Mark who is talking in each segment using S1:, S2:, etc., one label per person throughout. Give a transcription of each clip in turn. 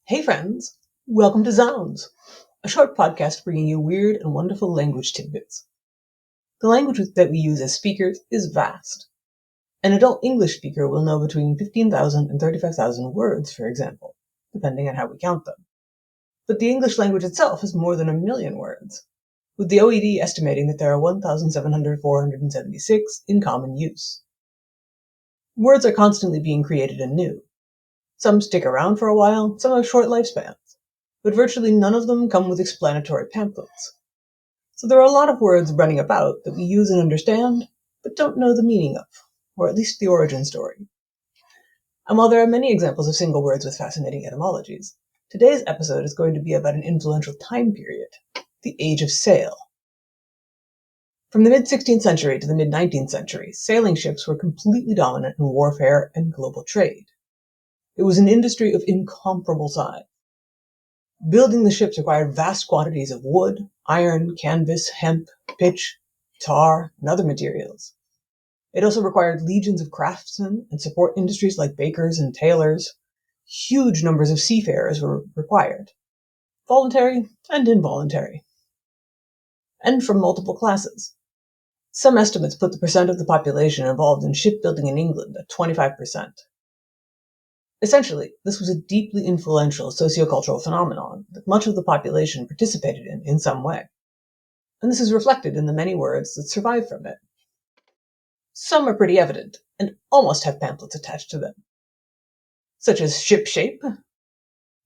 S1: Hey friends, welcome to Zounds, a short podcast bringing you weird and wonderful language tidbits. The language that we use as speakers is vast. An adult English speaker will know between 15,000 and 35,000 words, for example, depending on how we count them. But the English language itself has more than 1,000,000 words, with the OED estimating that there are 1,476 in common use. Words are constantly being created anew. Some stick around for a while, some have short lifespans, but virtually none of them come with explanatory pamphlets. So there are a lot of words running about that we use and understand, but don't know the meaning of, or at least the origin story. And while there are many examples of single words with fascinating etymologies, today's episode is going to be about an influential time period, the Age of Sail. From the mid-16th century to the mid-19th century, sailing ships were completely dominant in warfare and global trade. It was an industry of incomparable size. Building the ships required vast quantities of wood, iron, canvas, hemp, pitch, tar, and other materials. It also required legions of craftsmen and support industries like bakers and tailors. Huge numbers of seafarers were required, voluntary and involuntary, and from multiple classes. Some estimates put the percent of the population involved in shipbuilding in England at 25%. Essentially, this was a deeply influential sociocultural phenomenon that much of the population participated in some way. And this is reflected in the many words that survive from it. Some are pretty evident and almost have pamphlets attached to them, such as ship shape,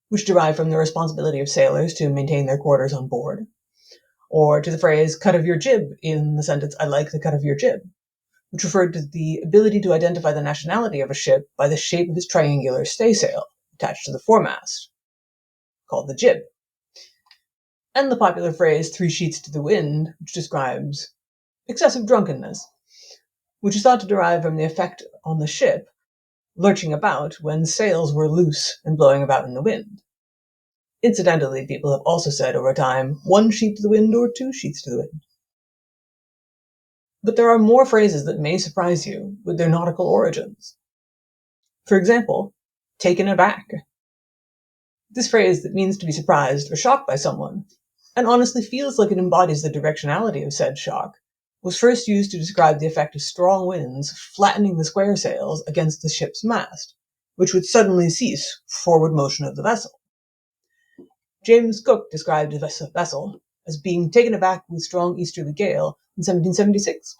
S1: which derive from the responsibility of sailors to maintain their quarters on board, or to the phrase cut of your jib in the sentence, "I like the cut of your jib," which referred to the ability to identify the nationality of a ship by the shape of its triangular staysail attached to the foremast, called the jib. And the popular phrase "three sheets to the wind," which describes excessive drunkenness, which is thought to derive from the effect on the ship lurching about when sails were loose and blowing about in the wind. Incidentally, people have also said over time, "one sheet to the wind" or "two sheets to the wind." But there are more phrases that may surprise you with their nautical origins. For example, taken aback. This phrase that means to be surprised or shocked by someone, and honestly feels like it embodies the directionality of said shock, was first used to describe the effect of strong winds flattening the square sails against the ship's mast, which would suddenly cease forward motion of the vessel. James Cook described a vessel as being taken aback with strong easterly gale in 1776.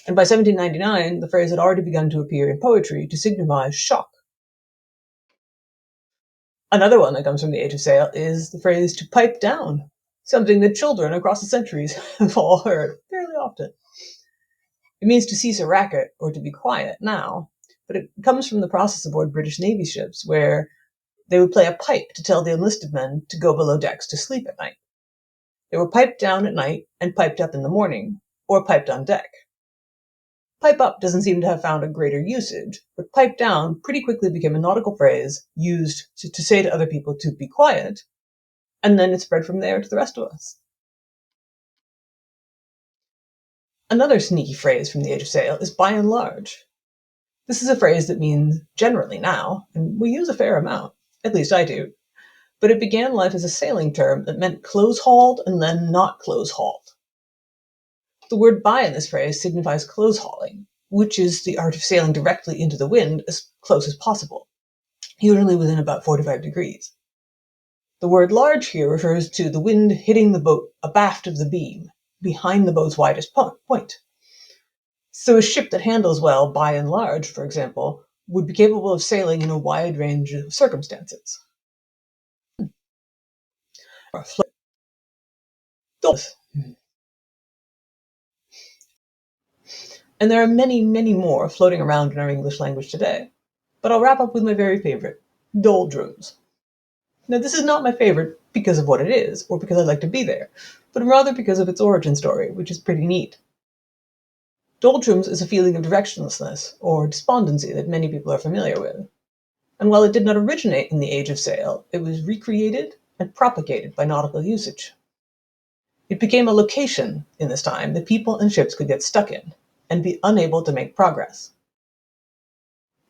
S1: And by 1799, the phrase had already begun to appear in poetry to signify shock. Another one that comes from the Age of Sail is the phrase "to pipe down," something that children across the centuries have all heard fairly often. It means to cease a racket or to be quiet now, but it comes from the process aboard British Navy ships where they would play a pipe to tell the enlisted men to go below decks to sleep at night. They were piped down at night and piped up in the morning, or piped on deck. Pipe up doesn't seem to have found a greater usage, but pipe down pretty quickly became a nautical phrase used to say to other people to be quiet, and then it spread from there to the rest of us. Another sneaky phrase from the Age of Sail is "by and large." This is a phrase that means generally now, and we use a fair amount, at least I do, but it began life as a sailing term that meant close-hauled and then not close-hauled. The word "by" in this phrase signifies close-hauling, which is the art of sailing directly into the wind as close as possible, usually within about 45 degrees. The word "large" here refers to the wind hitting the boat abaft of the beam, behind the boat's widest point. So a ship that handles well by and large, for example, would be capable of sailing in a wide range of circumstances. And there are many, many more floating around in our English language today. But I'll wrap up with my very favorite, doldrums. Now, this is not my favorite because of what it is, or because I'd like to be there, but rather because of its origin story, which is pretty neat. Doldrums is a feeling of directionlessness, or despondency that many people are familiar with. And while it did not originate in the Age of Sail, it was recreated and propagated by nautical usage. It became a location in this time that people and ships could get stuck in, and be unable to make progress.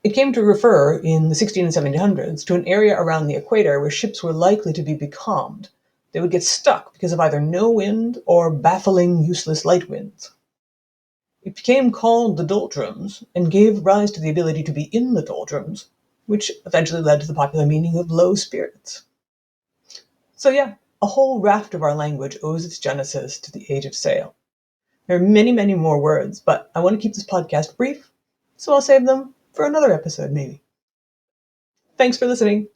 S1: It came to refer, in the 16 and 1700s, to an area around the equator where ships were likely to be becalmed. They would get stuck because of either no wind or baffling, useless light winds. It became called the doldrums and gave rise to the ability to be in the doldrums, which eventually led to the popular meaning of low spirits. So yeah, a whole raft of our language owes its genesis to the age of sail. There are many, many more words, but I want to keep this podcast brief, so I'll save them for another episode maybe. Thanks for listening.